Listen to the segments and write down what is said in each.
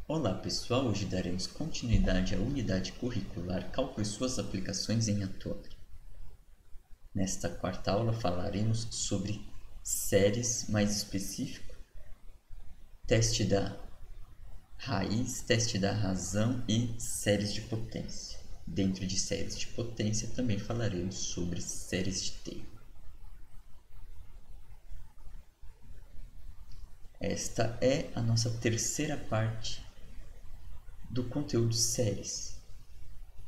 Olá pessoal, hoje daremos continuidade à unidade curricular Cálculo e suas aplicações em Atuale. Nesta quarta aula falaremos sobre séries, mais específico, teste da raiz, teste da razão e séries de potência. Dentro de séries de potência também falaremos sobre séries de Taylor. Esta é a nossa terceira parte do conteúdo séries.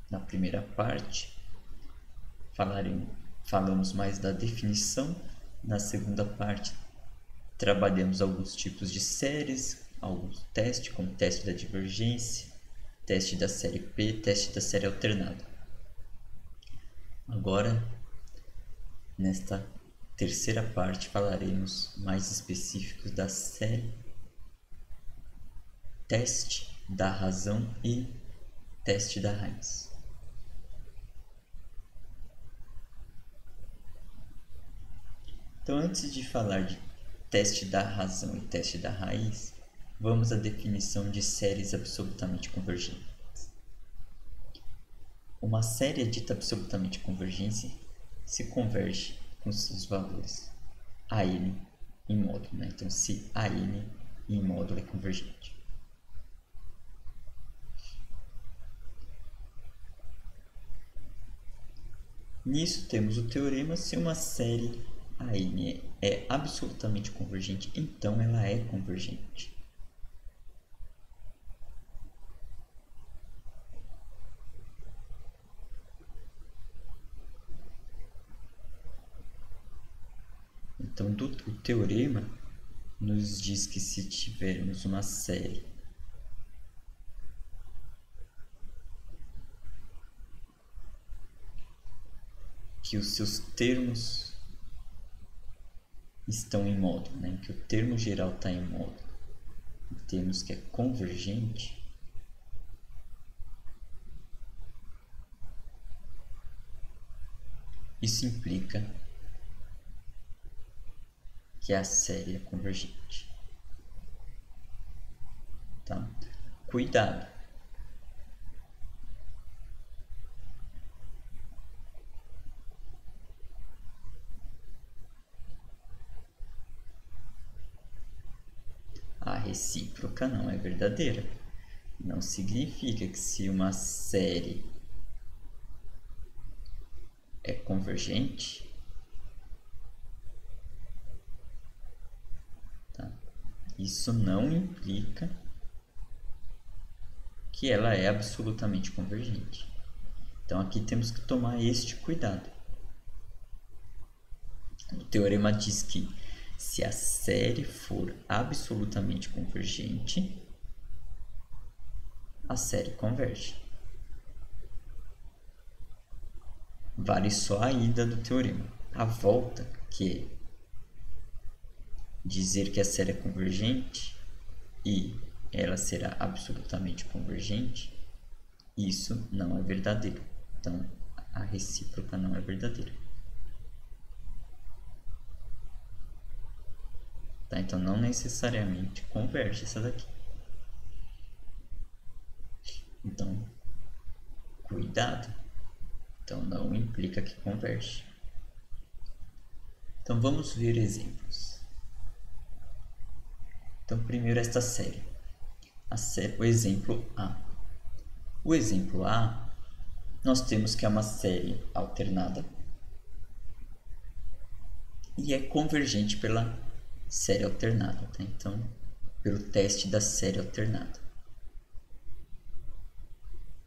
Na primeira parte, falamos mais da definição. Na segunda parte, trabalhamos alguns tipos de séries, alguns testes, como teste da divergência, teste da série P, teste da série alternada. Agora, nesta terceira parte, falaremos mais específicos da série, teste da razão e teste da raiz. Então, antes de falar de teste da razão e teste da raiz, vamos à definição de séries absolutamente convergentes. Uma série é dita absolutamente convergente se converge com seus valores AN em módulo, né? Então, se AN em módulo é convergente. Nisso temos o teorema: se uma série AN é absolutamente convergente, então ela é convergente. Então, o teorema nos diz que se tivermos uma série que os seus termos estão em módulo, né? Que o termo geral está em módulo, e temos que é convergente, isso implica que a série é convergente. Tá? Cuidado! A recíproca não é verdadeira. Não significa que se uma série é convergente, tá? Isso não implica que ela é absolutamente convergente. Então aqui temos que tomar este cuidado. O teorema diz que se a série for absolutamente convergente, a série converge. Vale só a ida do teorema. A volta, que é dizer que a série é convergente e ela será absolutamente convergente, isso não é verdadeiro. Então, a recíproca não é verdadeira. Tá? Então, não necessariamente converge essa daqui. Então, cuidado. Então, não implica que converge. Então, vamos ver exemplos. Então, primeiro esta série. O exemplo A. O exemplo A, nós temos que é uma série alternada e é convergente pela série alternada, tá? Então, pelo teste da série alternada.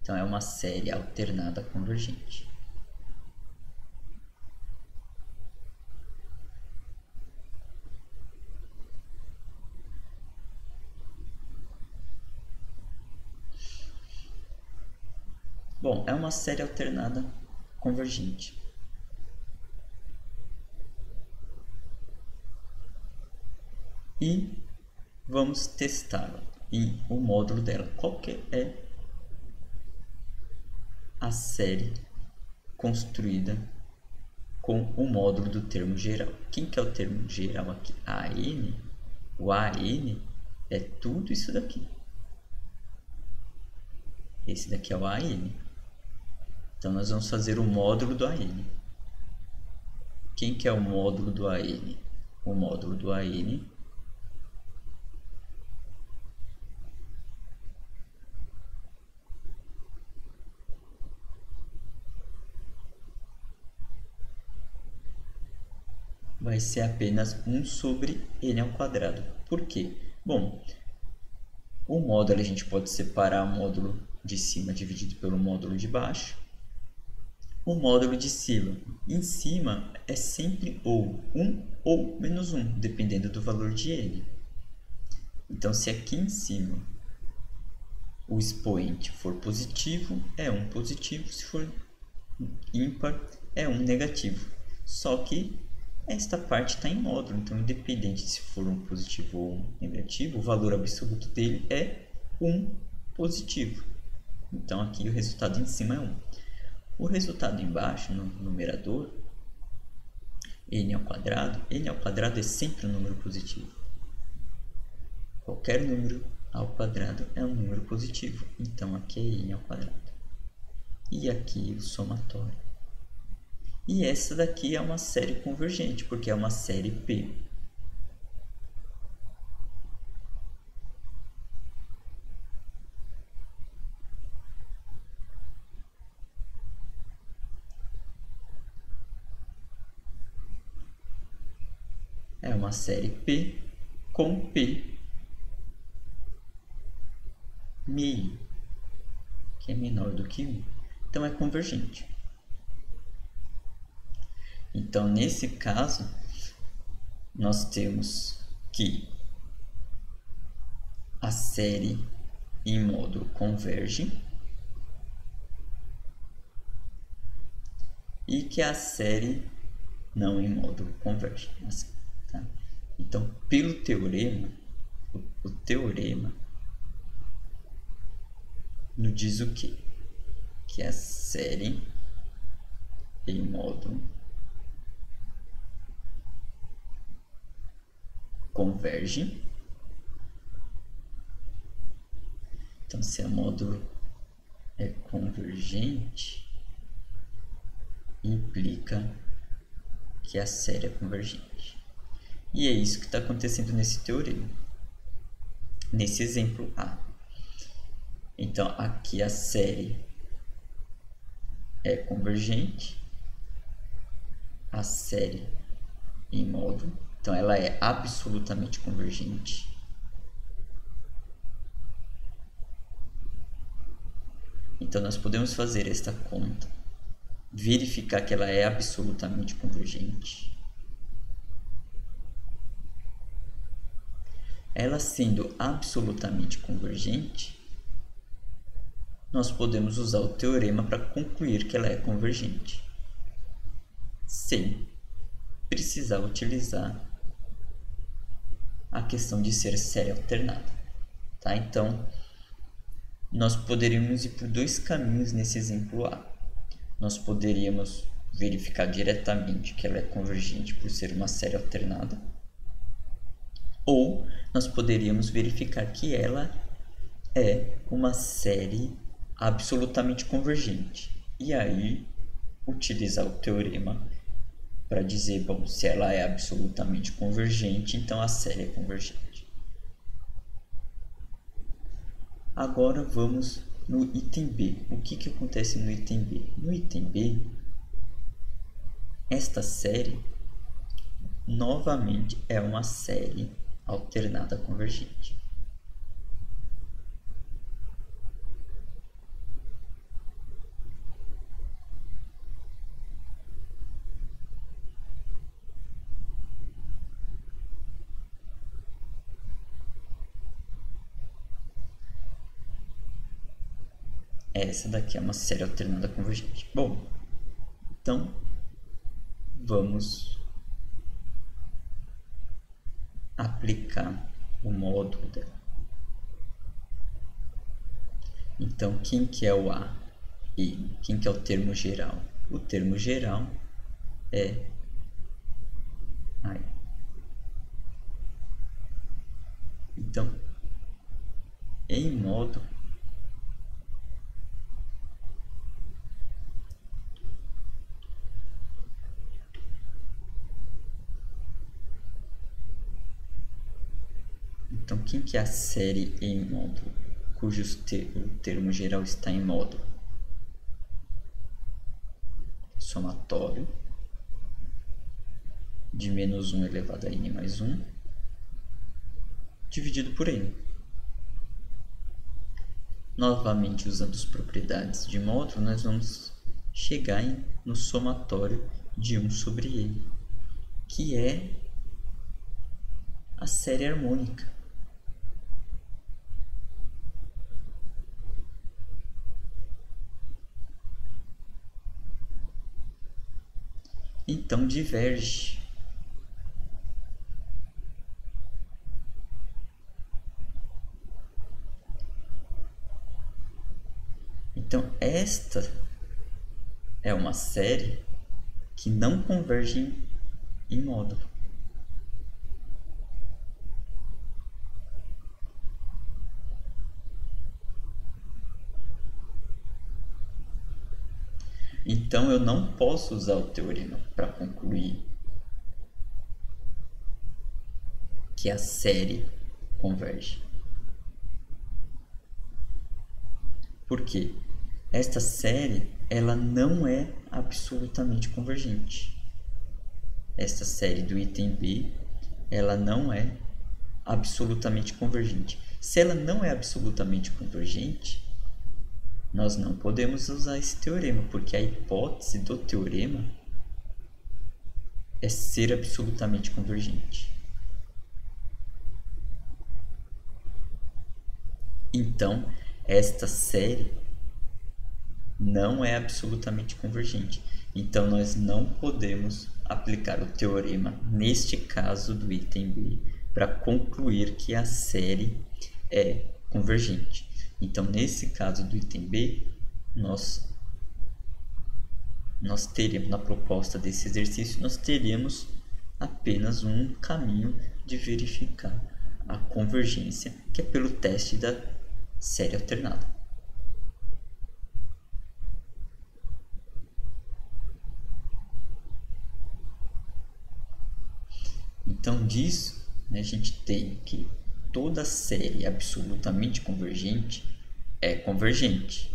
Então, é uma série alternada convergente. Bom, é uma série alternada convergente. E vamos testá-la em o módulo dela. Qual que é a série construída com o módulo do termo geral? Quem que é o termo geral aqui? AN? O AN é tudo isso daqui. Esse daqui é o AN. Então, nós vamos fazer o módulo do AN. Quem que é o módulo do AN? O módulo do AN vai ser apenas 1 sobre n ao quadrado. Por quê? Bom, o módulo a gente pode separar o módulo de cima dividido pelo módulo de baixo. O módulo de cima, em cima, é sempre ou 1 ou menos 1, dependendo do valor de n. Então, se aqui em cima o expoente for positivo, é 1 positivo, se for ímpar, é 1 negativo. Só que esta parte está em módulo, então independente se for um positivo ou um negativo, o valor absoluto dele é 1 positivo. Então aqui o resultado em cima é 1. O resultado embaixo, no numerador, n ao quadrado é sempre um número positivo. Qualquer número ao quadrado é um número positivo, então aqui é n ao quadrado. E aqui o somatório. E essa daqui é uma série convergente, porque é uma série P. É uma série P com P meio, que é menor do que 1. Então, é convergente. Então, nesse caso, nós temos que a série em módulo converge e que a série não em módulo converge. Tá? Então, pelo teorema, o teorema nos diz o quê? Que a série em módulo converge. Então, se a módulo é convergente, implica que a série é convergente. E é isso que está acontecendo nesse teorema, nesse exemplo A. Então, aqui a série é convergente, a série em módulo, então ela é absolutamente convergente. Então, nós podemos fazer esta conta, verificar que ela é absolutamente convergente. Ela sendo absolutamente convergente, nós podemos usar o teorema para concluir que ela é convergente, sem precisar utilizar a questão de ser série alternada. Tá? Então, nós poderíamos ir por dois caminhos nesse exemplo A. Nós poderíamos verificar diretamente que ela é convergente por ser uma série alternada, ou nós poderíamos verificar que ela é uma série absolutamente convergente. E aí, utilizar o teorema para dizer, bom, se ela é absolutamente convergente, então a série é convergente. Agora vamos no item B. O que acontece no item B? No item B, esta série novamente é uma série alternada convergente. Essa daqui é uma série alternada convergente. Bom, então vamos aplicar o módulo dela. Então, quem que é o A? E quem que é o termo geral? O termo geral é aí. Então, em módulo, Então, quem que é a série em módulo, o termo geral está em módulo? Somatório de menos 1 elevado a n mais 1 dividido por n. Novamente, usando as propriedades de módulo, nós vamos chegar no somatório de 1 sobre n, que é a série harmônica. Então, diverge. Então, esta é uma série que não converge em módulo. Então, eu não posso usar o teorema para concluir que a série converge. Por quê? Esta série ela não é absolutamente convergente. Esta série do item B ela não é absolutamente convergente. Se ela não é absolutamente convergente, nós não podemos usar esse teorema, porque a hipótese do teorema é ser absolutamente convergente. Então, esta série não é absolutamente convergente. Então, nós não podemos aplicar o teorema, neste caso do item B, para concluir que a série é convergente. Então, nesse caso do item B, nós teríamos, na proposta desse exercício, nós teríamos apenas um caminho de verificar a convergência, que é pelo teste da série alternada. Então, disso, a gente tem que toda série absolutamente convergente é convergente.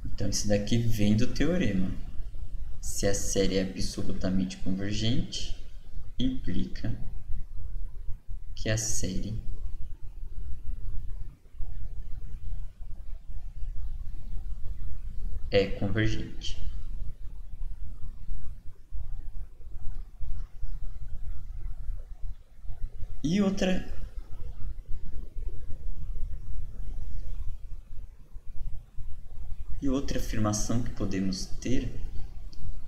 Então, isso daqui vem do teorema. Se a série é absolutamente convergente, implica que a série é convergente. E outra afirmação que podemos ter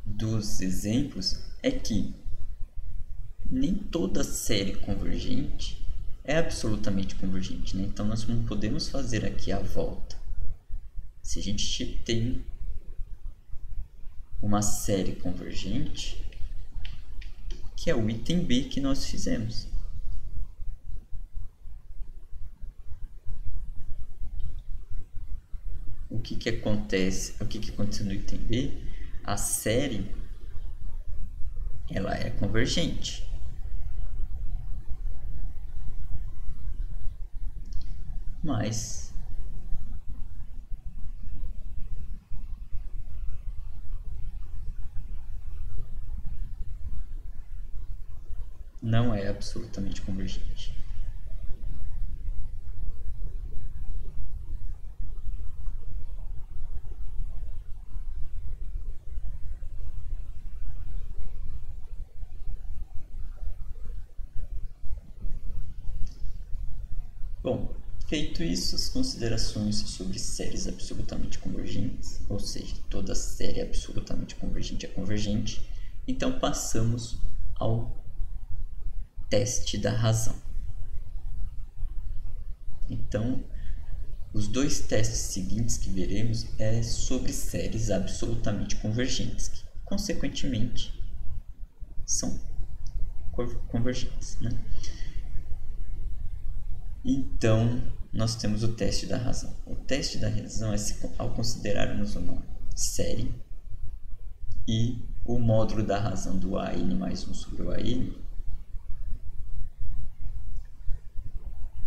dos exemplos é que nem toda série convergente é absolutamente convergente, né? Então, nós não podemos fazer aqui a volta. Se a gente tem uma série convergente, que é o item B que nós fizemos. O que acontece no item B? A série ela é convergente. Mas não é absolutamente convergente. Bom, feito isso, as considerações sobre séries absolutamente convergentes, ou seja, toda série absolutamente convergente é convergente, então passamos ao teste da razão. Então, os dois testes seguintes que veremos é sobre séries absolutamente convergentes, que, consequentemente, são convergentes, né? Então, nós temos o teste da razão. O teste da razão é ao considerarmos uma série e o módulo da razão do AN mais 1 sobre o AN.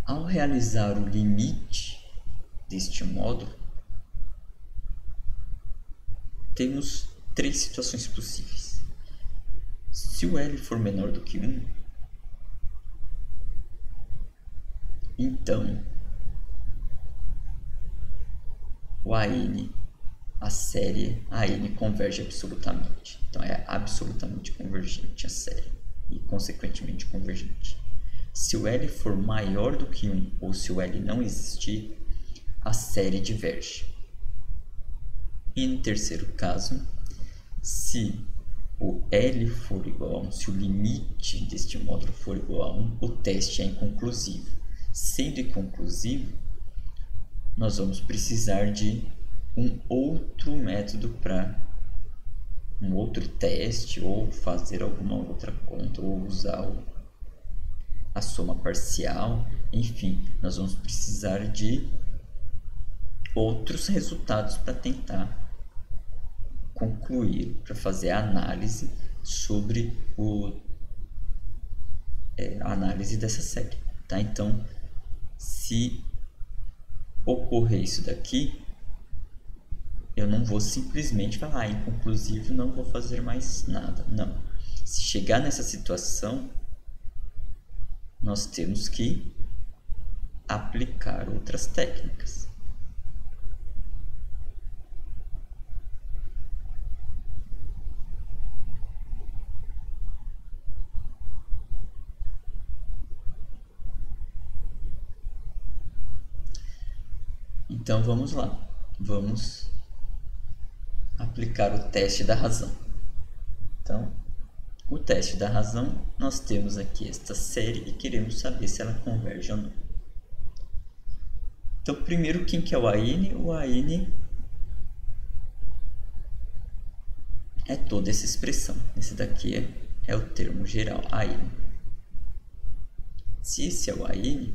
Ao realizar o limite deste módulo, temos três situações possíveis. Se o L for menor do que 1, então o AN, a série AN converge absolutamente. Então é absolutamente convergente a série e consequentemente convergente. Se o L for maior do que 1 ou se o L não existir, a série diverge. E no terceiro caso, se o L for igual a 1, se o limite deste módulo for igual a 1, o teste é inconclusivo. Sendo inconclusivo, nós vamos precisar de um outro método para um outro teste, ou fazer alguma outra conta, ou usar a soma parcial. Enfim, nós vamos precisar de outros resultados para tentar concluir, para fazer a análise sobre a análise dessa série, tá? Então, se ocorrer isso daqui, eu não vou simplesmente falar, inconclusivo, não vou fazer mais nada. Não. Se chegar nessa situação, nós temos que aplicar outras técnicas. Então vamos lá, vamos aplicar o teste da razão. Então, o teste da razão, nós temos aqui esta série e queremos saber se ela converge ou não. Então, primeiro, quem que é o AN? O AN é toda essa expressão. Esse daqui é o termo geral, AN. Se esse é o AN,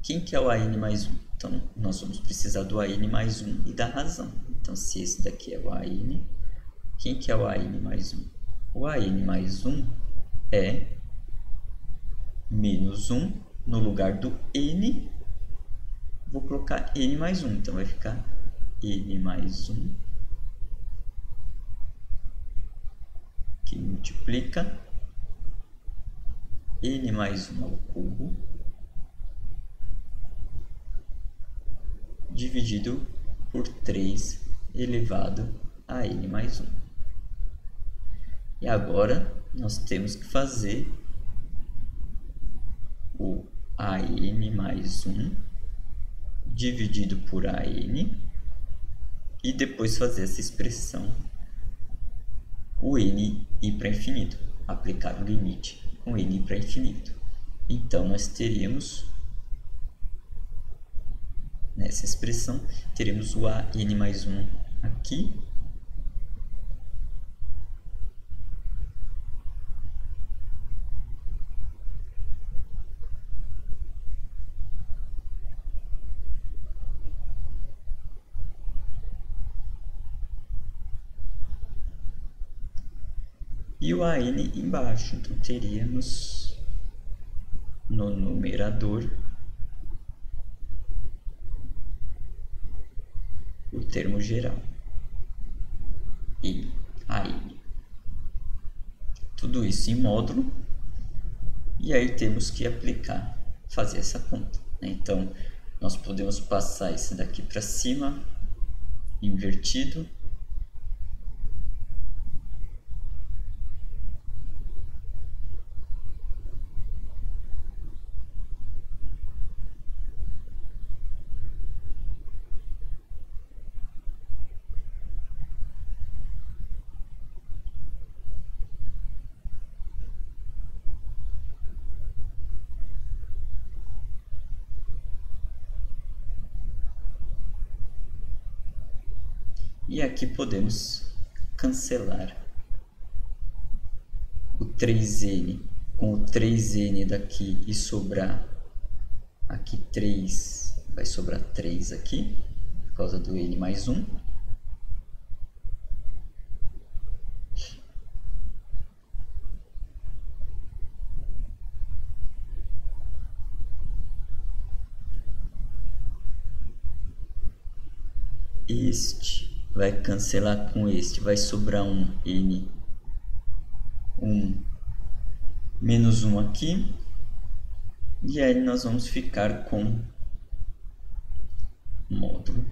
quem que é o AN mais 1? Então, nós vamos precisar do AN mais 1 e da razão. Então, se esse daqui é o AN, quem que é o AN mais 1? O AN mais 1 é menos 1 no lugar do N. Vou colocar N mais 1, então vai ficar N mais 1, que multiplica N mais 1 ao cubo, dividido por 3 elevado a N mais 1. E agora nós temos que fazer o AN mais 1 dividido por AN e depois fazer essa expressão, o N ir para infinito, aplicar o limite com N ir para infinito. Então nós teríamos, nessa expressão, teremos o AN mais 1 aqui, e o AN embaixo. Então teríamos no numerador o termo geral e AN. Tudo isso em módulo, e aí temos que aplicar, fazer essa conta, né? Então nós podemos passar esse daqui para cima, invertido, e aqui podemos cancelar o 3n com o 3n daqui e sobrar aqui 3, vai sobrar 3 aqui, por causa do n mais 1. Este vai cancelar com este, vai sobrar um n, menos 1 aqui, e aí nós vamos ficar com módulo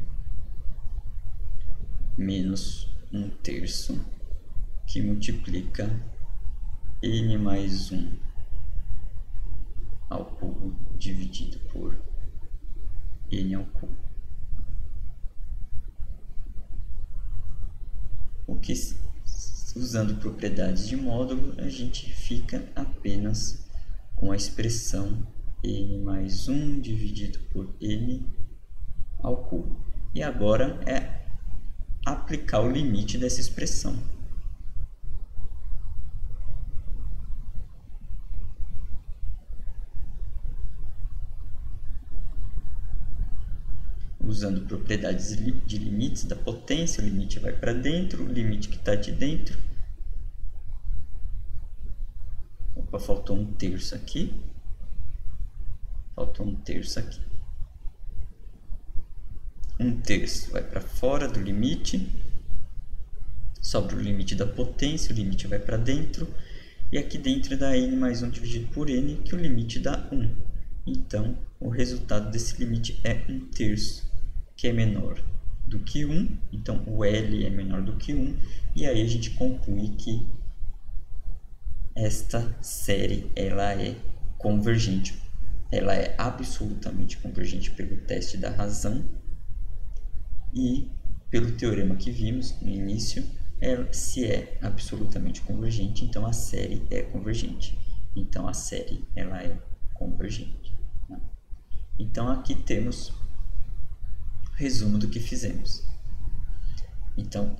menos 1/3 que multiplica n mais 1 ao cubo dividido por n ao cubo. O que, usando propriedades de módulo, a gente fica apenas com a expressão n mais 1 dividido por n ao cubo. E agora é aplicar o limite dessa expressão. Usando propriedades de limites da potência, o limite vai para dentro, o limite que está de dentro. Opa, faltou 1/3 aqui. Faltou 1/3 aqui. 1/3 vai para fora do limite. Sobra o limite da potência, o limite vai para dentro. E aqui dentro dá n mais 1 dividido por n, que o limite dá 1. Então, o resultado desse limite é 1/3. Que é menor do que 1, então o L é menor do que 1, e aí a gente conclui que esta série ela é convergente, ela é absolutamente convergente pelo teste da razão e pelo teorema que vimos no início, se é absolutamente convergente, então a série é convergente, então a série ela é convergente. Então aqui temos resumo do que fizemos. Então,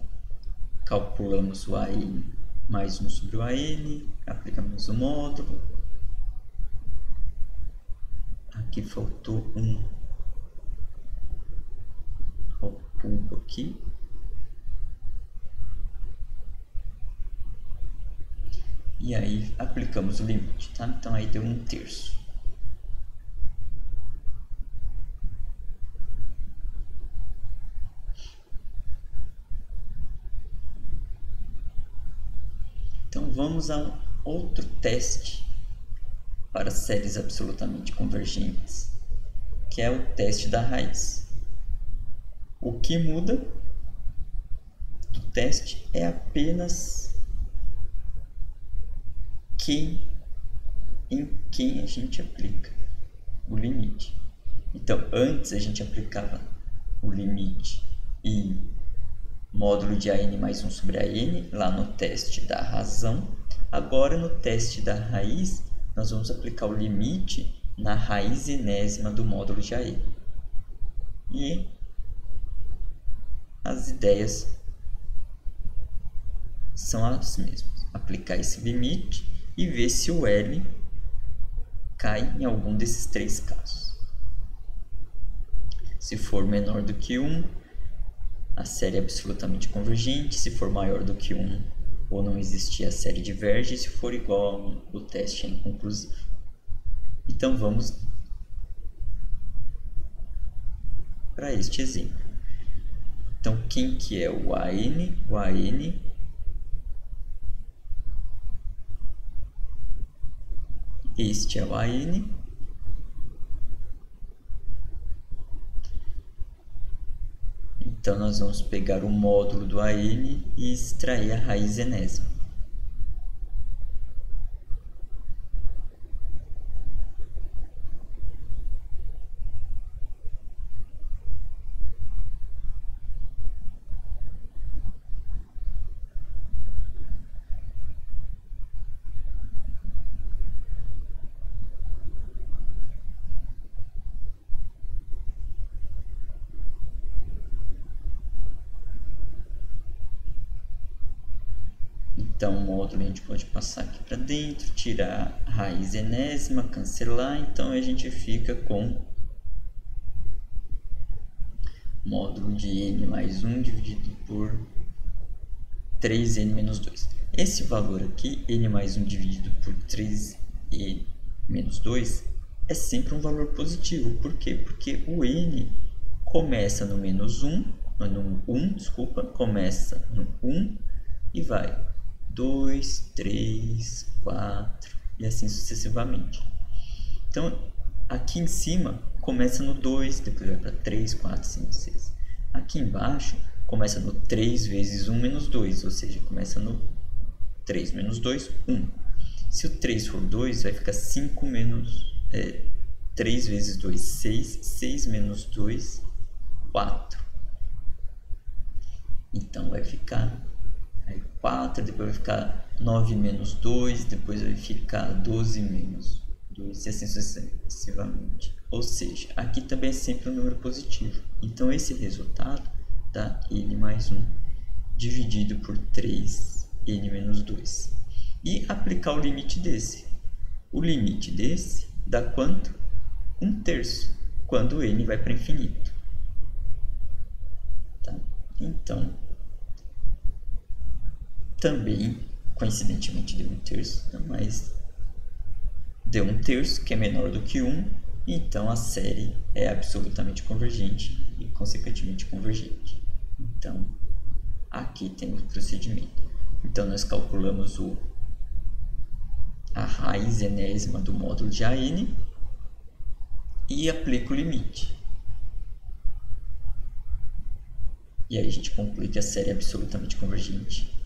calculamos o AN mais 1 sobre o AN, aplicamos o módulo. Aqui faltou um cubo aqui. E aí aplicamos o limite, tá? Então aí deu 1/3. Então vamos a outro teste para séries absolutamente convergentes, que é o teste da raiz. O que muda do teste é apenas em quem a gente aplica o limite. Então antes a gente aplicava o limite em módulo de AN mais 1 sobre AN, lá no teste da razão. Agora, no teste da raiz, nós vamos aplicar o limite na raiz enésima do módulo de AN. E as ideias são as mesmas. Aplicar esse limite e ver se o L cai em algum desses três casos. Se for menor do que 1, a série é absolutamente convergente. Se for maior do que 1 ou não existir, a série diverge. Se for igual a 1, o teste é inconclusivo. Então vamos para este exemplo. Então quem que é o AN? O AN este é o AN. Então, nós vamos pegar o módulo do AN e extrair a raiz enésima. Então, o módulo a gente pode passar aqui para dentro, tirar a raiz enésima, cancelar. Então, a gente fica com módulo de n mais 1 dividido por 3n menos 2. Esse valor aqui, n mais 1 dividido por 3n menos 2, é sempre um valor positivo. Por quê? Porque o n começa no menos 1, começa no 1 e vai 2, 3, 4 e assim sucessivamente. Então, aqui em cima começa no 2, depois vai para 3, 4, 5, 6. Aqui embaixo começa no 3 vezes 1 menos 2, ou seja, começa no 3 menos 2, 1. Se o 3 for 2, vai ficar 5 menos 3 vezes 2, 6, 6 menos 2, 4. Então vai ficar 4, depois vai ficar 9 menos 2, depois vai ficar 12 menos 2 e assim sucessivamente. Ou seja, aqui também é sempre um número positivo. Então esse resultado dá n mais 1 dividido por 3n menos 2. E aplicar o limite desse. O limite desse dá quanto? 1/3, quando n vai para infinito. Tá? Então, também, coincidentemente, deu 1/3, mas deu 1/3, que é menor do que 1, então a série é absolutamente convergente e, consequentemente, convergente. Então, aqui temos o procedimento. Então, nós calculamos a raiz enésima do módulo de AN e aplica o limite. E aí a gente conclui que a série é absolutamente convergente.